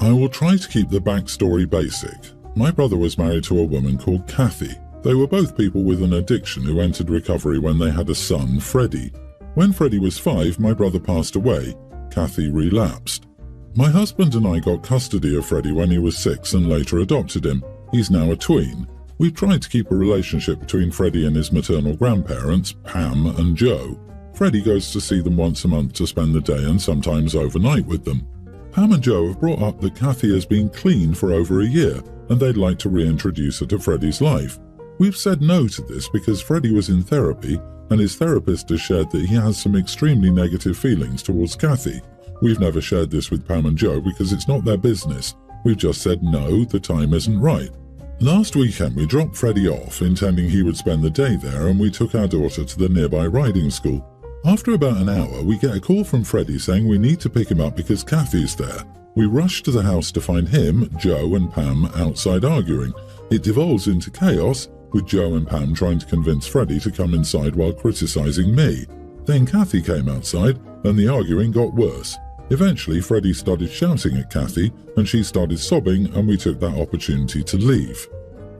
I will try to keep the backstory basic. My brother was married to a woman called Kathy. They were both people with an addiction who entered recovery when they had a son, Freddie. When Freddie was 5, my brother passed away. Kathy relapsed. My husband and I got custody of Freddie when he was 6 and later adopted him. He's now a tween. We've tried to keep a relationship between Freddie and his maternal grandparents, Pam and Joe. Freddie goes to see them once a month to spend the day and sometimes overnight with them. Pam and Joe have brought up that Kathy has been clean for over a year and they'd like to reintroduce her to Freddie's life. We've said no to this because Freddie was in therapy and his therapist has shared that he has some extremely negative feelings towards Kathy. We've never shared this with Pam and Joe because it's not their business. We've just said no, the time isn't right. Last weekend we dropped Freddie off, intending he would spend the day there, and we took our daughter to the nearby riding school. After about an hour, we get a call from Freddie saying we need to pick him up because Kathy's there. We rush to the house to find him, Joe and Pam outside arguing. It devolves into chaos, with Joe and Pam trying to convince Freddie to come inside while criticizing me. Then Kathy came outside, and the arguing got worse. Eventually, Freddie started shouting at Kathy, and she started sobbing, and we took that opportunity to leave.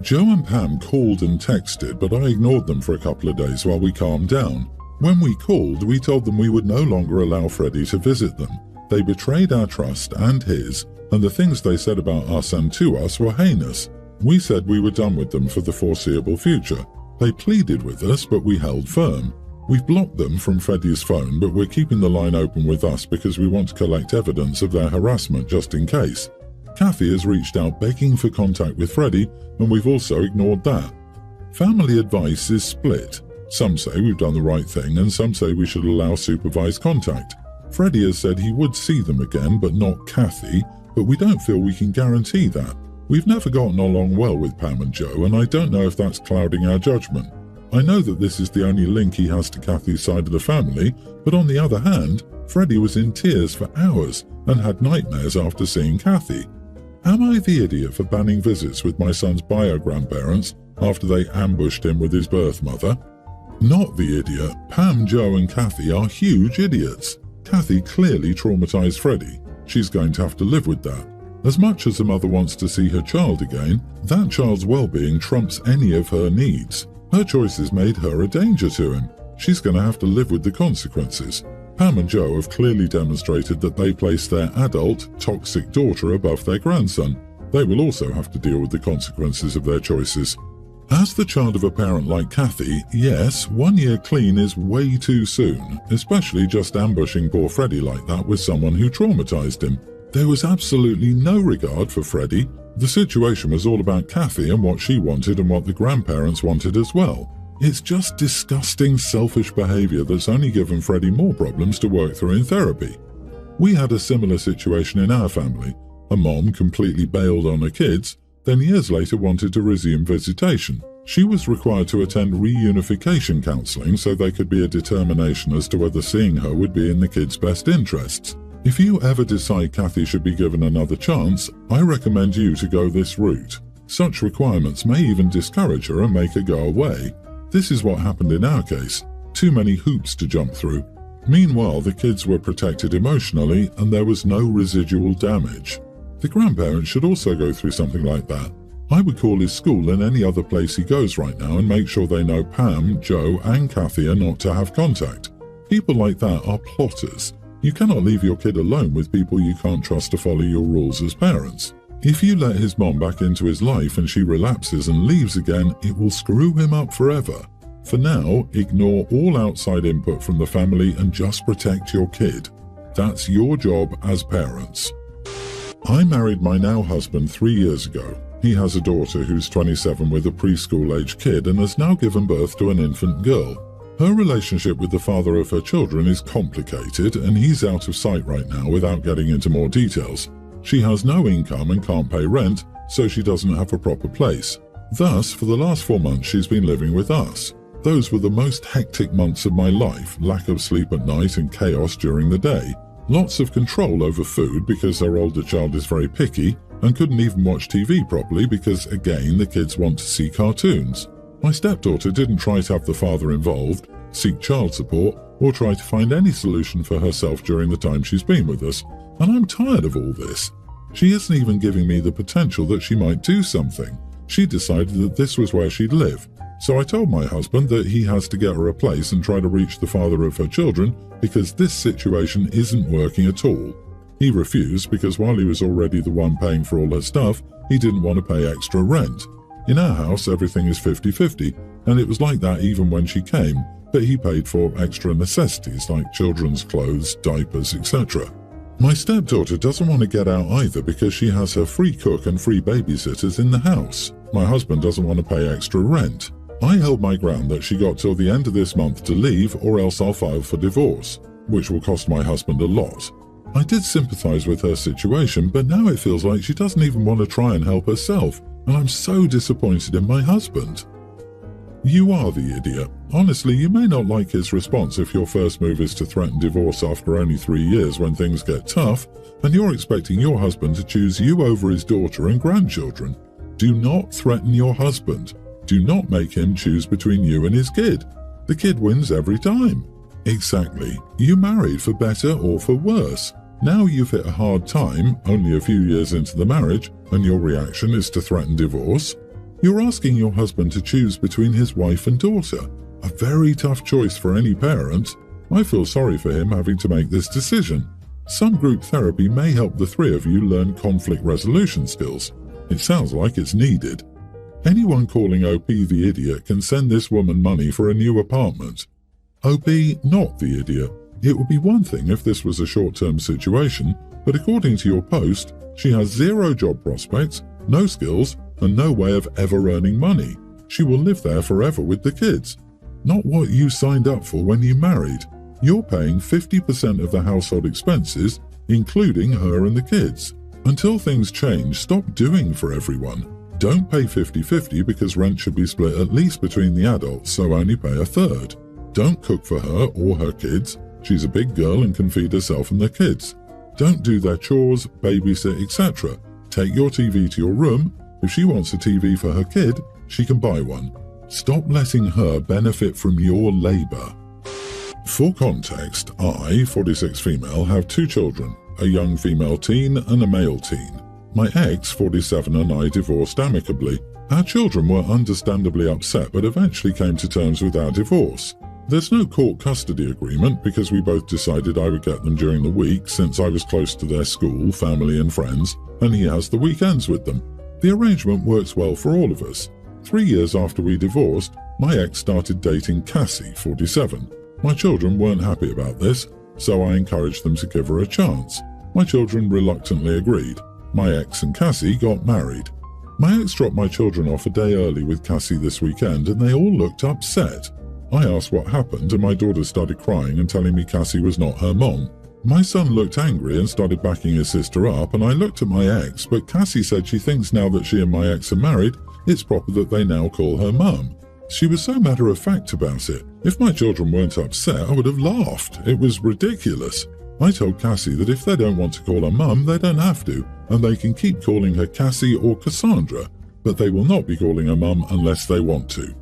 Joe and Pam called and texted, but I ignored them for a couple of days while we calmed down. When we called, we told them we would no longer allow Freddie to visit them. They betrayed our trust and his, and the things they said about us and to us were heinous. We said we were done with them for the foreseeable future. They pleaded with us, but we held firm. We've blocked them from Freddie's phone, but we're keeping the line open with us because we want to collect evidence of their harassment just in case. Kathy has reached out begging for contact with Freddie, and we've also ignored that. Family advice is split. Some say we've done the right thing, and some say we should allow supervised contact. Freddie has said he would see them again, but not Kathy, but we don't feel we can guarantee that. We've never gotten along well with Pam and Joe, and I don't know if that's clouding our judgment. I know that this is the only link he has to Kathy's side of the family, but on the other hand, Freddie was in tears for hours and had nightmares after seeing Kathy. Am I the idiot for banning visits with my son's bio-grandparents after they ambushed him with his birth mother? Not the idiot. Pam, Joe and Kathy are huge idiots. Kathy clearly traumatized Freddie. She's going to have to live with that. As much as the mother wants to see her child again, that child's well-being trumps any of her needs. Her choices made her a danger to him. She's going to have to live with the consequences. Pam and Joe have clearly demonstrated that they place their adult, toxic daughter above their grandson. They will also have to deal with the consequences of their choices. As the child of a parent like Kathy, yes, 1 year clean is way too soon, especially just ambushing poor Freddie like that with someone who traumatized him. There was absolutely no regard for Freddie. The situation was all about Kathy and what she wanted and what the grandparents wanted as well. It's just disgusting, selfish behavior that's only given Freddie more problems to work through in therapy. We had a similar situation in our family. A mom completely bailed on her kids, then years later wanted to resume visitation. She was required to attend reunification counselling so there could be a determination as to whether seeing her would be in the kids' best interests. If you ever decide Kathy should be given another chance, I recommend you to go this route. Such requirements may even discourage her and make her go away. This is what happened in our case. Too many hoops to jump through. Meanwhile, the kids were protected emotionally and there was no residual damage. The grandparents should also go through something like that. I would call his school and any other place he goes right now and make sure they know Pam, Joe and Kathy are not to have contact. People like that are plotters. You cannot leave your kid alone with people you can't trust to follow your rules as parents. If you let his mom back into his life and she relapses and leaves again, it will screw him up forever. For now, ignore all outside input from the family and just protect your kid. That's your job as parents. I married my now husband 3 years ago. He has a daughter who's 27 with a preschool-age kid and has now given birth to an infant girl. Her relationship with the father of her children is complicated and he's out of sight right now without getting into more details. She has no income and can't pay rent, so she doesn't have a proper place. Thus, for the last 4 months she's been living with us. Those were the most hectic months of my life, lack of sleep at night and chaos during the day. Lots of control over food because her older child is very picky and couldn't even watch TV properly because, again, the kids want to see cartoons. My stepdaughter didn't try to have the father involved, seek child support, or try to find any solution for herself during the time she's been with us, and I'm tired of all this. She isn't even giving me the potential that she might do something. She decided that this was where she'd live. So I told my husband that he has to get her a place and try to reach the father of her children because this situation isn't working at all. He refused because while he was already the one paying for all her stuff, he didn't want to pay extra rent. In our house, everything is 50-50, and it was like that even when she came, but he paid for extra necessities like children's clothes, diapers, etc. My stepdaughter doesn't want to get out either because she has her free cook and free babysitters in the house. My husband doesn't want to pay extra rent. I held my ground that she got till the end of this month to leave or else I'll file for divorce, which will cost my husband a lot. I did sympathize with her situation, but now it feels like she doesn't even want to try and help herself, and I'm so disappointed in my husband. You are the idiot. Honestly, you may not like his response if your first move is to threaten divorce after only 3 years when things get tough, and you're expecting your husband to choose you over his daughter and grandchildren. Do not threaten your husband. Do not make him choose between you and his kid. The kid wins every time. Exactly. You married for better or for worse. Now you've hit a hard time, only a few years into the marriage, and your reaction is to threaten divorce. You're asking your husband to choose between his wife and daughter. A very tough choice for any parent. I feel sorry for him having to make this decision. Some group therapy may help the three of you learn conflict resolution skills. It sounds like it's needed. Anyone calling OP the idiot can send this woman money for a new apartment. OP, not the idiot. It would be one thing if this was a short-term situation, but according to your post, she has 0 job prospects, no skills, and no way of ever earning money. She will live there forever with the kids. Not what you signed up for when you married. You're paying 50% of the household expenses, including her and the kids. Until things change, stop doing for everyone. Don't pay 50-50 because rent should be split at least between the adults, so only pay a third. Don't cook for her or her kids. She's a big girl and can feed herself and their kids. Don't do their chores, babysit, etc. Take your TV to your room. If she wants a TV for her kid, she can buy one. Stop letting her benefit from your labor. For context, I, 46 female, have 2 children, a young female teen and a male teen. My ex, 47, and I divorced amicably. Our children were understandably upset but eventually came to terms with our divorce. There's no court custody agreement because we both decided I would get them during the week since I was close to their school, family and friends, and he has the weekends with them. The arrangement works well for all of us. 3 years after we divorced, my ex started dating Cassie, 47. My children weren't happy about this, so I encouraged them to give her a chance. My children reluctantly agreed. My ex and Cassie got married. My ex dropped my children off a day early with Cassie this weekend and they all looked upset. I asked what happened and my daughter started crying and telling me Cassie was not her mom. My son looked angry and started backing his sister up and I looked at my ex, but Cassie said she thinks now that she and my ex are married, it's proper that they now call her mum. She was so matter-of-fact about it. If my children weren't upset, I would have laughed. It was ridiculous. I told Cassie that if they don't want to call her mum, they don't have to, and they can keep calling her Cassie or Cassandra, but they will not be calling her mum unless they want to.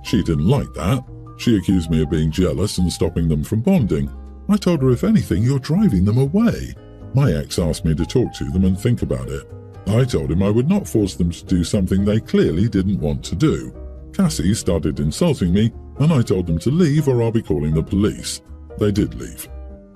She didn't like that. She accused me of being jealous and stopping them from bonding. I told her if anything, you're driving them away. My ex asked me to talk to them and think about it. I told him I would not force them to do something they clearly didn't want to do. Cassie started insulting me, and I told them to leave or I'll be calling the police. They did leave.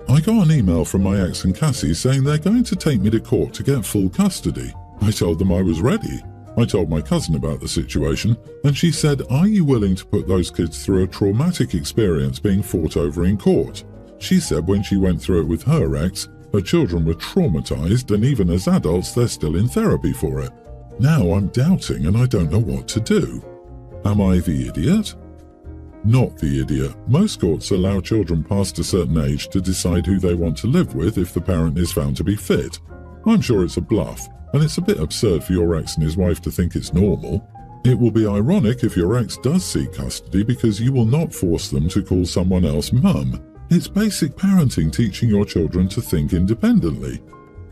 I got an email from my ex and Cassie saying they're going to take me to court to get full custody. I told them I was ready. I told my cousin about the situation, and she said, "Are you willing to put those kids through a traumatic experience being fought over in court?" She said when she went through it with her ex, her children were traumatized and even as adults they're still in therapy for it. Now I'm doubting and I don't know what to do. Am I the idiot? Not the idiot. Most courts allow children past a certain age to decide who they want to live with if the parent is found to be fit. I'm sure it's a bluff, and it's a bit absurd for your ex and his wife to think it's normal. It will be ironic if your ex does seek custody because you will not force them to call someone else mum. It's basic parenting, teaching your children to think independently.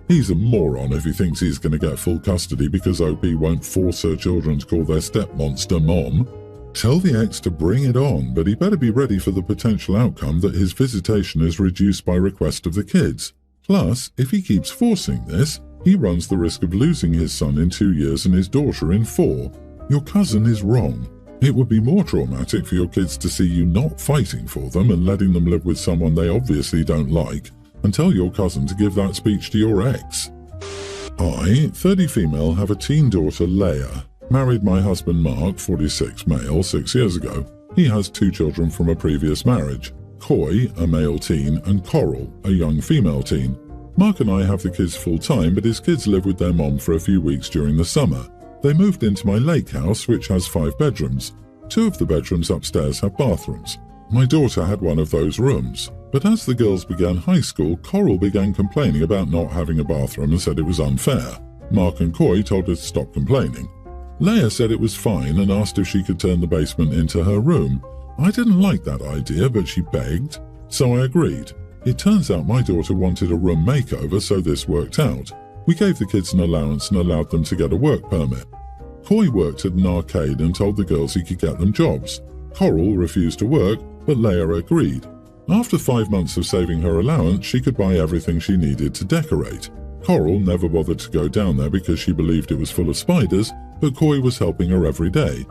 He's a moron if he thinks he's going to get full custody because OP won't force her children to call their stepmonster mom. Tell the ex to bring it on, but he better be ready for the potential outcome that his visitation is reduced by request of the kids. Plus, if he keeps forcing this, He runs the risk of losing his son in 2 years and his daughter in 4. Your cousin is wrong. It would be more traumatic for your kids to see you not fighting for them and letting them live with someone they obviously don't like, and tell your cousin to give that speech to your ex. I, 30 female, have a teen daughter, Leia. Married my husband Mark, 46 male, 6 years ago. He has 2 children from a previous marriage. Koi, a male teen, and Coral, a young female teen. Mark and I have the kids full-time, but his kids live with their mom for a few weeks during the summer. They moved into my lake house, which has 5 bedrooms. 2 of the bedrooms upstairs have bathrooms. My daughter had one of those rooms. But as the girls began high school, Coral began complaining about not having a bathroom and said it was unfair. Mark and Koi told her to stop complaining. Leia said it was fine and asked if she could turn the basement into her room. I didn't like that idea, but she begged, so I agreed. It turns out my daughter wanted a room makeover, so this worked out. We gave the kids an allowance and allowed them to get a work permit. Koi worked at an arcade and told the girls he could get them jobs. Coral refused to work, but Leia agreed. After 5 months of saving her allowance, she could buy everything she needed to decorate. Coral never bothered to go down there because she believed it was full of spiders, but Koi was helping her every day.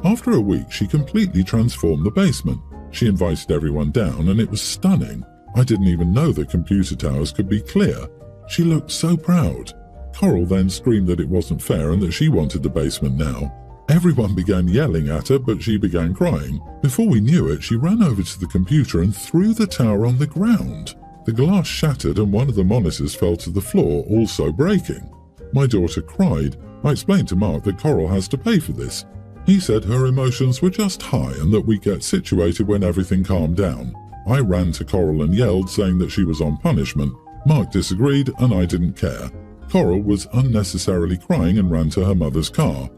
After a week, she completely transformed the basement. She invited everyone down, and it was stunning. I didn't even know that computer towers could be clear. She looked so proud. Coral then screamed that it wasn't fair and that she wanted the basement now. Everyone began yelling at her, but she began crying. Before we knew it, she ran over to the computer and threw the tower on the ground. The glass shattered and one of the monitors fell to the floor, also breaking. My daughter cried. I explained to Mark that Coral has to pay for this. He said her emotions were just high and that we'd get situated when everything calmed down. I ran to Coral and yelled, saying that she was on punishment. Mark disagreed and I didn't care. Coral was unnecessarily crying and ran to her mother's car.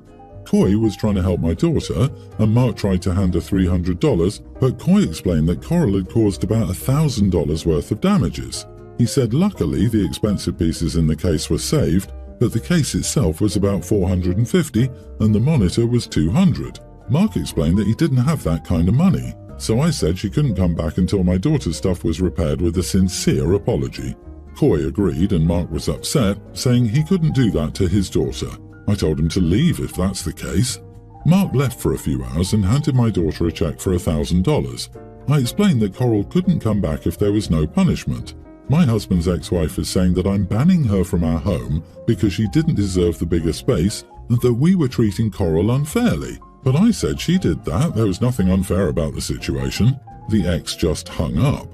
Koi was trying to help my daughter, and Mark tried to hand her $300, but Koi explained that Coral had caused about $1,000 worth of damages. He said luckily the expensive pieces in the case were saved, but the case itself was about $450 and the monitor was $200. Mark explained that he didn't have that kind of money, so I said she couldn't come back until my daughter's stuff was repaired with a sincere apology. Koi agreed and Mark was upset, saying he couldn't do that to his daughter. I told him to leave if that's the case. Mark left for a few hours and handed my daughter a check for $1,000. I explained that Coral couldn't come back if there was no punishment. My husband's ex-wife is saying that I'm banning her from our home because she didn't deserve the bigger space and that we were treating Coral unfairly. But I said she did that. There was nothing unfair about the situation. The ex just hung up.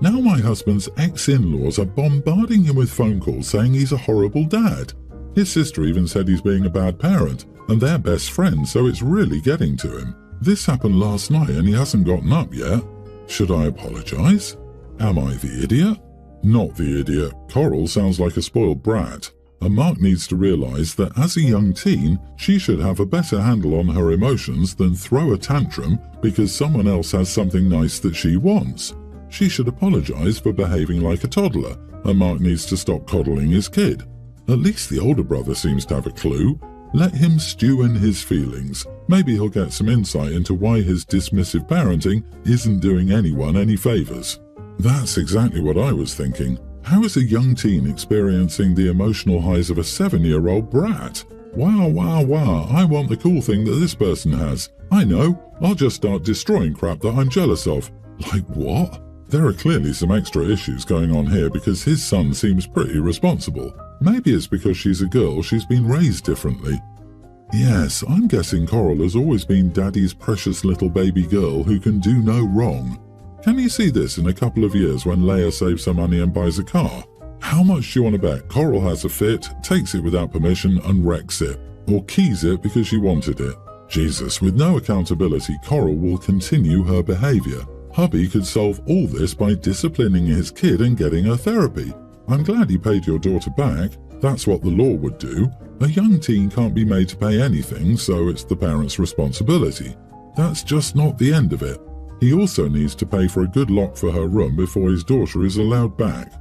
Now my husband's ex-in-laws are bombarding him with phone calls saying he's a horrible dad. His sister even said he's being a bad parent, and they're best friends, so it's really getting to him. This happened last night and he hasn't gotten up yet. Should I apologize? Am I the idiot? Not the idiot. Coral sounds like a spoiled brat. And Mark needs to realize that as a young teen, she should have a better handle on her emotions than throw a tantrum because someone else has something nice that she wants. She should apologize for behaving like a toddler, and Mark needs to stop coddling his kid. At least the older brother seems to have a clue. Let him stew in his feelings. Maybe he'll get some insight into why his dismissive parenting isn't doing anyone any favors. That's exactly what I was thinking. How is a young teen experiencing the emotional highs of a 7-year-old brat? Wow, wow, wow, I want the cool thing that this person has. I know, I'll just start destroying crap that I'm jealous of. Like what? There are clearly some extra issues going on here because his son seems pretty responsible. Maybe it's because she's a girl, she's been raised differently. Yes, I'm guessing Coral has always been Daddy's precious little baby girl who can do no wrong. Can you see this in a couple of years when Leia saves her money and buys a car? How much do you want to bet Coral has a fit, takes it without permission and wrecks it? Or keys it because she wanted it? Jesus, with no accountability, Coral will continue her behavior. Hubby could solve all this by disciplining his kid and getting her therapy. I'm glad he paid your daughter back. That's what the law would do. A young teen can't be made to pay anything, so it's the parent's responsibility. That's just not the end of it. He also needs to pay for a good lock for her room before his daughter is allowed back.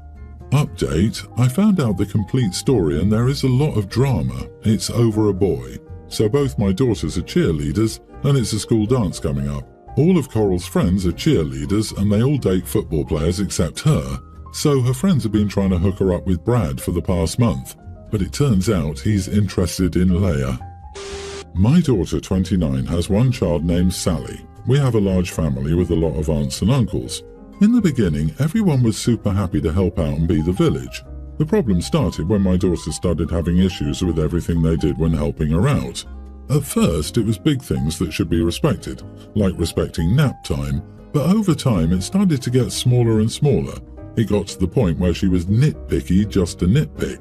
Update, I found out the complete story and there is a lot of drama. It's over a boy. So both my daughters are cheerleaders and it's a school dance coming up. All of Coral's friends are cheerleaders and they all date football players except her. So her friends have been trying to hook her up with Brad for the past month. but it turns out he's interested in Leia. My daughter, 29, has one child named Sally. We have a large family with a lot of aunts and uncles. In the beginning, everyone was super happy to help out and be the village. The problem started when my daughter started having issues with everything they did when helping her out. At first, it was big things that should be respected, like respecting nap time, but over time it started to get smaller and smaller. It got to the point where she was nitpicky just to nitpick.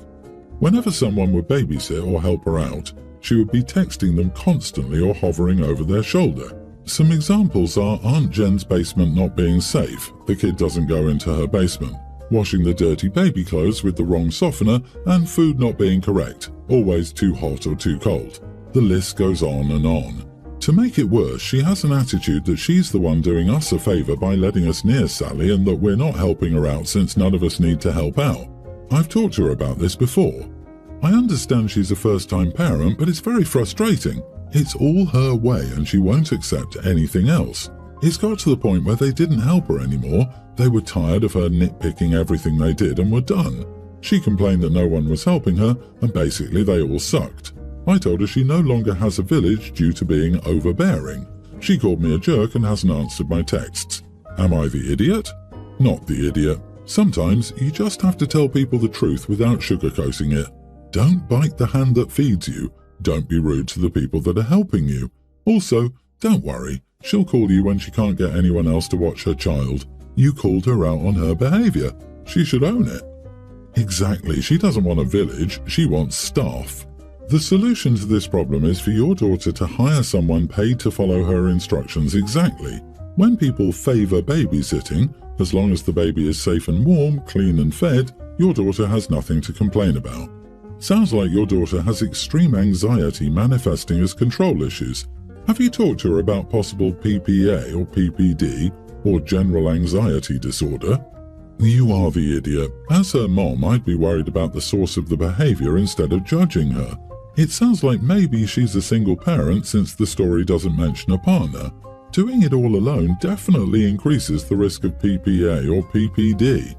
Whenever someone would babysit or help her out, she would be texting them constantly or hovering over their shoulder. Some examples are Aunt Jen's basement not being safe, the kid doesn't go into her basement, washing the dirty baby clothes with the wrong softener, and food not being correct, always too hot or too cold. The list goes on and on. To make it worse, she has an attitude that she's the one doing us a favor by letting us near Sally and that we're not helping her out since none of us need to help out. I've talked to her about this before. I understand she's a first-time parent, but it's very frustrating. It's all her way and she won't accept anything else. It's got to the point where they didn't help her anymore. They were tired of her nitpicking everything they did and were done. She complained that no one was helping her and basically they all sucked. I told her she no longer has a village due to being overbearing. She called me a jerk and hasn't answered my texts. Am I the idiot? Not the idiot. Sometimes you just have to tell people the truth without sugarcoating it. Don't bite the hand that feeds you. Don't be rude to the people that are helping you. Also, don't worry. She'll call you when she can't get anyone else to watch her child. You called her out on her behavior. She should own it. Exactly. She doesn't want a village. She wants staff. The solution to this problem is for your daughter to hire someone paid to follow her instructions exactly. When people favor babysitting, as long as the baby is safe and warm, clean and fed, your daughter has nothing to complain about. Sounds like your daughter has extreme anxiety manifesting as control issues. Have you talked to her about possible PPA or PPD, or general anxiety disorder? You are the idiot. As her mom, I'd be worried about the source of the behavior instead of judging her. It sounds like maybe she's a single parent since the story doesn't mention a partner. Doing it all alone definitely increases the risk of PPA or PPD.